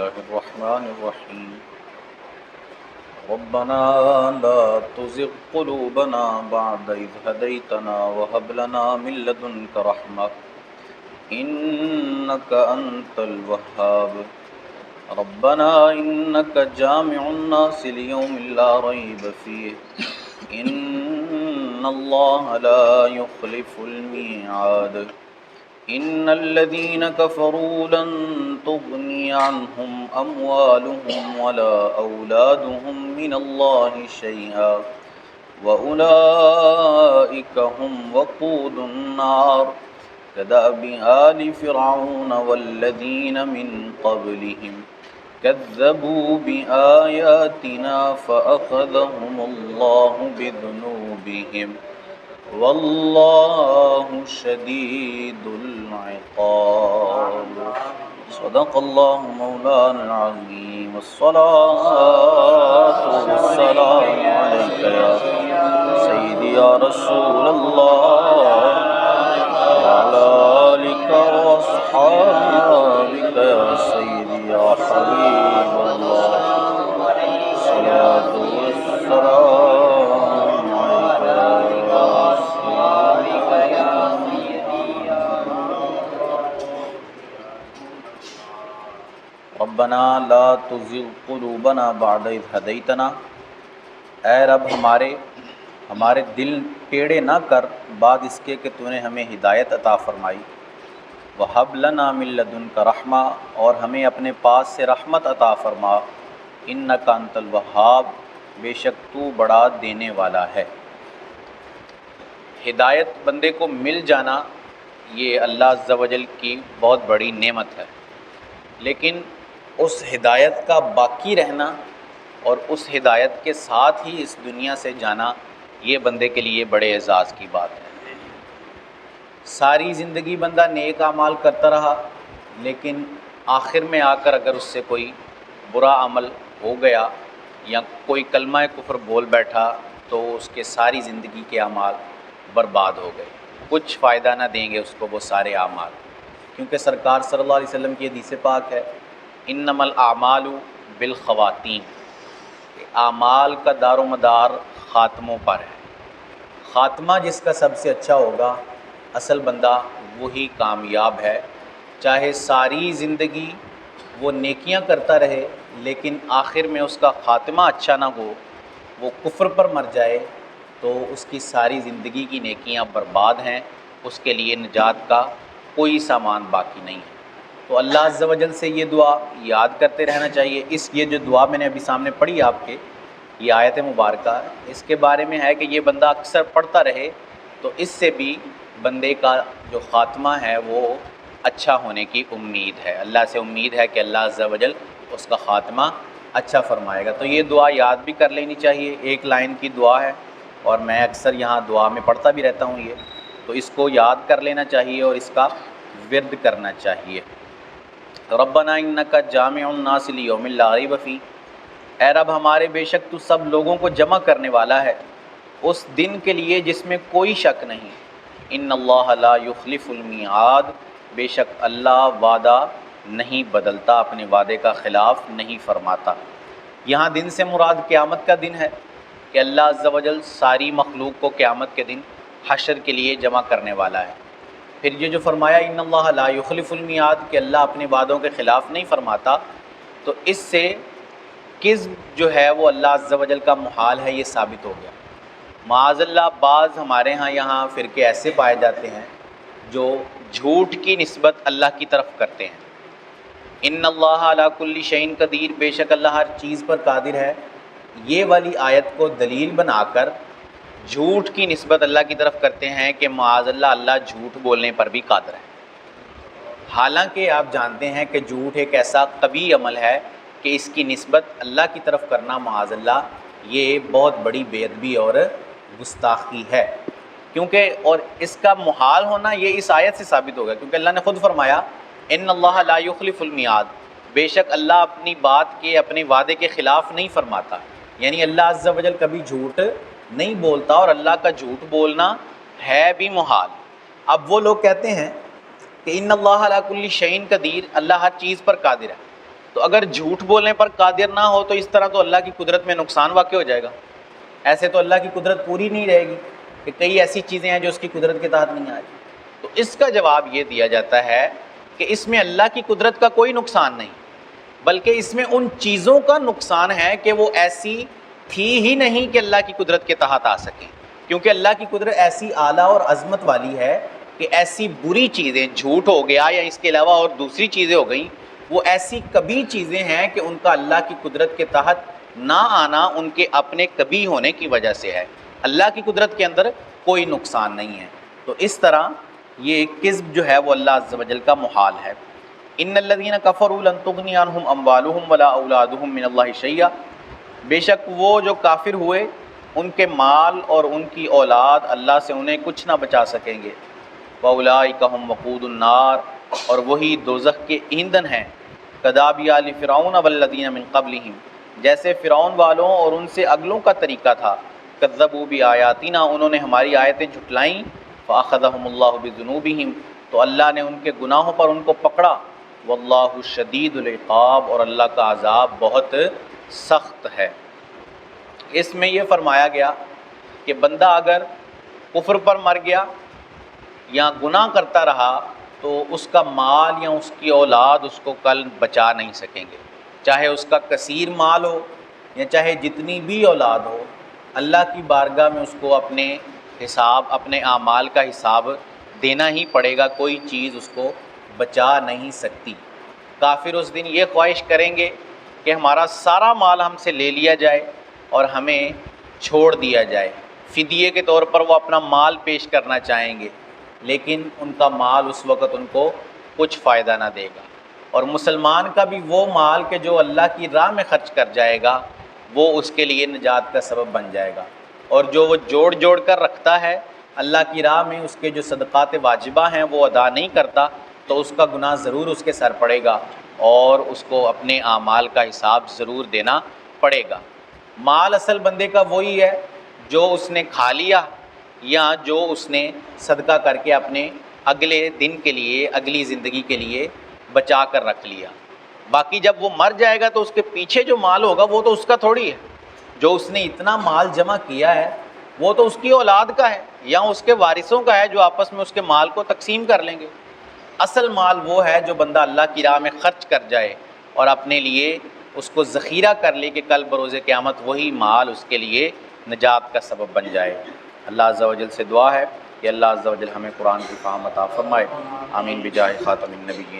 الله الرحمن الرحيم ربنا لا تزغ قلوبنا بعد إذ هديتنا وهب لنا من لدنك رحمة إنك أنت الوهاب ربنا إنك جامع الناس ليوم لا ريب فيه إن الله لا يخلف الميعاد إن الذين كفروا لن تغني عنهم أموالهم ولا أولادهم من الله شيئا وأولئك هم وقود النار كدأب آل فرعون والذين من قبلهم كذبوا بآياتنا فأخذهم الله بذنوبهم والله شديد العقاب صدق الله مولانا العظيم الصلاة والسلام عليك يا سيدي يا رسول الله وعلى آلك وأصحابك يا سيدي يا حبيب الله الصلاة والسلام عليك يا ربنا لا تزغ قلوبنا بعد إذ هديتنا اے رب ہمارے دل ٹیڑے نہ کر بعد اس کے کہ تو نے ہمیں ہدایت عطا فرمائی وَهَبْ لَنَا مِن لَّدُنْكَ رَحْمَةً اور ہمیں اپنے پاس سے رحمت عطا فرما إِنَّكَ أَنتَ الْوَهَّابُ بے شک تو بڑا دینے والا ہے۔ ہدایت بندے کو مل جانا یہ اللہ عز و جل کی بہت بڑی نعمت ہے، لیکن اس ہدایت کا باقی رہنا اور اس ہدایت کے ساتھ ہی اس دنیا سے جانا یہ بندے کے لیے بڑے اعزاز کی بات ہے۔ ساری زندگی بندہ نیک اعمال کرتا رہا، لیکن آخر میں آ کر اگر اس سے کوئی برا عمل ہو گیا یا کوئی کلمہ کفر بول بیٹھا تو اس کے ساری زندگی کے اعمال برباد ہو گئے، کچھ فائدہ نہ دیں گے اس کو وہ سارے اعمال، کیونکہ سرکار صلی اللہ علیہ وسلم کی حدیث پاک ہے انما الاعمال بالخواتیم، اعمال کا دار و مدار خاتموں پر ہے، خاتمہ جس کا سب سے اچھا ہوگا اصل بندہ وہی کامیاب ہے، چاہے ساری زندگی وہ نیکیاں کرتا رہے لیکن آخر میں اس کا خاتمہ اچھا نہ ہو، وہ کفر پر مر جائے تو اس کی ساری زندگی کی نیکیاں برباد ہیں، اس کے لیے نجات کا کوئی سامان باقی نہیں ہے۔ تو اللہ عز و جل سے یہ دعا یاد کرتے رہنا چاہیے۔ یہ جو دعا میں نے ابھی سامنے پڑھی آپ کے، یہ آیت مبارکہ، اس کے بارے میں ہے کہ یہ بندہ اکثر پڑھتا رہے تو اس سے بھی بندے کا جو خاتمہ ہے وہ اچھا ہونے کی امید ہے، اللہ سے امید ہے کہ اللہ عز و جل اس کا خاتمہ اچھا فرمائے گا۔ تو یہ دعا یاد بھی کر لینی چاہیے، ایک لائن کی دعا ہے اور میں اکثر یہاں دعا میں پڑھتا بھی رہتا ہوں یہ، تو اس کو یاد کر لینا چاہیے اور اس کا ورد کرنا چاہیے۔ ربنا انک جامع الناس لیوم لا ریب فیہ، اے رب ہمارے بے شک تو سب لوگوں کو جمع کرنے والا ہے اس دن کے لیے جس میں کوئی شک نہیں۔ ان اللہ لا یخلف المیعاد، بے شک اللہ وعدہ نہیں بدلتا، اپنے وعدے کا خلاف نہیں فرماتا۔ یہاں دن سے مراد قیامت کا دن ہے کہ اللہ عز و جل ساری مخلوق کو قیامت کے دن حشر کے لیے جمع کرنے والا ہے۔ پھر یہ جو فرمایا ان اللہ لا یخلف المیعاد کہ اللہ اپنے وعدوں کے خلاف نہیں فرماتا، تو اس سے کذب جو ہے وہ اللہ عز و جل کا محال ہے، یہ ثابت ہو گیا۔ معاذ اللہ بعض ہمارے ہاں یہاں فرقے ایسے پائے جاتے ہیں جو جھوٹ کی نسبت اللہ کی طرف کرتے ہیں۔ ان اللہ علی کل شیء قدیر، بے شک اللہ ہر چیز پر قادر ہے، یہ والی آیت کو دلیل بنا کر جھوٹ کی نسبت اللہ کی طرف کرتے ہیں کہ معاذ اللہ اللہ جھوٹ بولنے پر بھی قادر ہے۔ حالانکہ آپ جانتے ہیں کہ جھوٹ ایک ایسا قبیح عمل ہے کہ اس کی نسبت اللہ کی طرف کرنا معاذ اللہ یہ بہت بڑی بے ادبی اور گستاخی ہے، کیونکہ اور اس کا محال ہونا یہ اس آیت سے ثابت ہوگا، کیونکہ اللہ نے خود فرمایا ان اللہ لا یخلف المیعاد، بے شک اللہ اپنی بات کے اپنے وعدے کے خلاف نہیں فرماتا، یعنی اللہ عز و جل کبھی جھوٹ نہیں بولتا اور اللہ کا جھوٹ بولنا ہے بھی محال۔ اب وہ لوگ کہتے ہیں کہ ان اللہ علی کل شیء قدیر، اللہ ہر چیز پر قادر ہے، تو اگر جھوٹ بولنے پر قادر نہ ہو تو اس طرح تو اللہ کی قدرت میں نقصان واقع ہو جائے گا. ایسے تو اللہ کی قدرت پوری نہیں رہے گی کہ کئی ایسی چیزیں ہیں جو اس کی قدرت کے تحت نہیں آ رہی. تو اس کا جواب یہ دیا جاتا ہے کہ اس میں اللہ کی قدرت کا کوئی نقصان نہیں، بلکہ اس میں ان چیزوں کا نقصان ہے کہ وہ ایسی تھی ہی نہیں کہ اللہ کی قدرت کے تحت آ سکیں، کیونکہ اللہ کی قدرت ایسی اعلیٰ اور عظمت والی ہے کہ ایسی بری چیزیں، جھوٹ ہو گیا یا اس کے علاوہ اور دوسری چیزیں ہو گئیں، وہ ایسی کبھی چیزیں ہیں کہ ان کا اللہ کی قدرت کے تحت نہ آنا ان کے اپنے کبھی ہونے کی وجہ سے ہے. اللہ کی قدرت کے اندر کوئی نقصان نہیں ہے. تو اس طرح یہ کذب جو ہے وہ اللہ عز و جل کا محال ہے. ان الذین کفروا لن تغنی عنہم اموالہم ولا اولادہم من اللہ شیئا، بے شک وہ جو کافر ہوئے ان کے مال اور ان کی اولاد اللہ سے انہیں کچھ نہ بچا سکیں گے. واولئک ھم وقود النار، اور وہی دوزخ کے ایندھن ہیں. کداب آل فرعون والذین من قبلہم، جیسے فرعون والوں اور ان سے اگلوں کا طریقہ تھا. کذبوا بآیاتنا، انہوں نے ہماری آیتیں جھٹلائیں. فاخذہم اللہ بذنوبہم، تو اللہ نے ان کے گناہوں پر ان کو پکڑا. واللہ شدید العقاب، اور اللہ کا عذاب بہت سخت ہے. اس میں یہ فرمایا گیا کہ بندہ اگر کفر پر مر گیا یا گناہ کرتا رہا تو اس کا مال یا اس کی اولاد اس کو کل بچا نہیں سکیں گے، چاہے اس کا کثیر مال ہو یا چاہے جتنی بھی اولاد ہو. اللہ کی بارگاہ میں اس کو اپنے اعمال کا حساب دینا ہی پڑے گا، کوئی چیز اس کو بچا نہیں سکتی. کافر اس دن یہ خواہش کریں گے کہ ہمارا سارا مال ہم سے لے لیا جائے اور ہمیں چھوڑ دیا جائے. فدیے کے طور پر وہ اپنا مال پیش کرنا چاہیں گے، لیکن ان کا مال اس وقت ان کو کچھ فائدہ نہ دے گا. اور مسلمان کا بھی وہ مال کہ جو اللہ کی راہ میں خرچ کر جائے گا وہ اس کے لیے نجات کا سبب بن جائے گا. اور جو وہ جوڑ کر رکھتا ہے اللہ کی راہ میں، اس کے جو صدقات واجبہ ہیں وہ ادا نہیں کرتا، تو اس کا گناہ ضرور اس کے سر پڑے گا اور اس کو اپنے اعمال کا حساب ضرور دینا پڑے گا. مال اصل بندے کا وہی ہے جو اس نے کھا لیا یا جو اس نے صدقہ کر کے اپنے اگلے دن کے لیے، اگلی زندگی کے لیے بچا کر رکھ لیا. باقی جب وہ مر جائے گا تو اس کے پیچھے جو مال ہوگا وہ تو اس کا تھوڑی ہے. جو اس نے اتنا مال جمع کیا ہے وہ تو اس کی اولاد کا ہے یا اس کے وارثوں کا ہے جو آپس میں اس کے مال کو تقسیم کر لیں گے. اصل مال وہ ہے جو بندہ اللہ کی راہ میں خرچ کر جائے اور اپنے لیے اس کو ذخیرہ کر لے کہ کل بروز قیامت وہی مال اس کے لیے نجات کا سبب بن جائے. اللہ عز و جل سے دعا ہے کہ اللہ عز و جل ہمیں قرآن کی فہم عطا فرمائے. آمین بجاہ خاتم النبیین.